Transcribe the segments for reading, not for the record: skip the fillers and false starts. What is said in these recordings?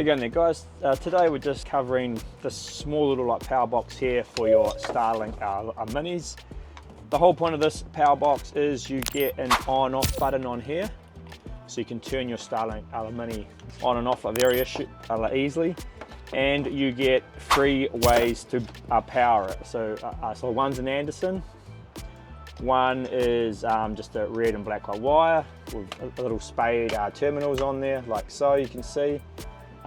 going there, guys? Today we're just covering this small little power box here for your Starlink Minis. The whole point of this power box is you get an on-off button on here, so you can turn your Starlink Mini on and off very easily, and you get 3 ways to power it. So one's an Anderson, one is just a red and black wire with a little spade terminals on there, like so, you can see.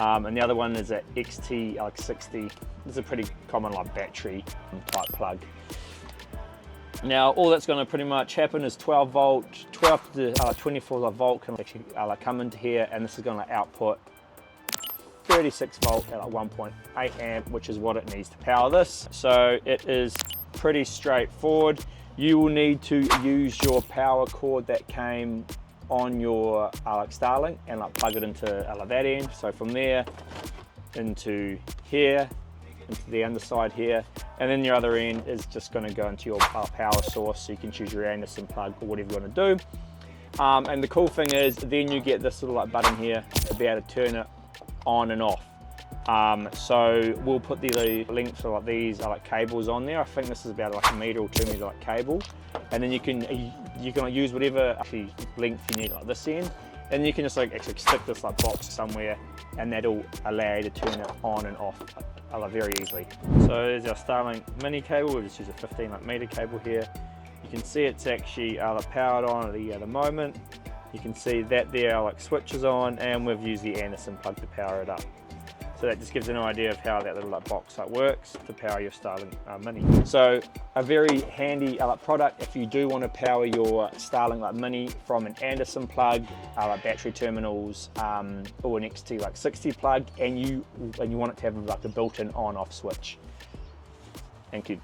And the other one is a XT60. This is a pretty common battery type plug. Now all that's going to pretty much happen is 12 to 24 volt can actually come into here, and this is going to output 36 volt at 1.8 amp, which is what it needs to power this. So it is pretty straightforward. You will need to use your power cord that came on your Starlink and plug it into that end. So from there into here, into the underside here, and then your other end is just going to go into your power source, so you can choose your Anderson plug or whatever you want to do. And the cool thing is then you get this little button here to be able to turn it on and off. So we'll put the lengths of these cables on there. I think this is about a meter or 2 meter cable, and then you can use whatever length you need this end, and you can just actually stick this box somewhere, and that'll allow you to turn it on and off very easily. So there's our Starlink Mini cable. We'll just use a 15 meter cable here. You can see it's actually powered on at the moment. You can see that there switches on, and we've used the Anderson plug to power it up. So that just gives an idea of how that little box works to power your Starlink Mini. So a very handy product if you do want to power your Starlink Mini from an Anderson plug, battery terminals, or an XT60 plug, and you want it to have a built-in on-off switch. Thank you.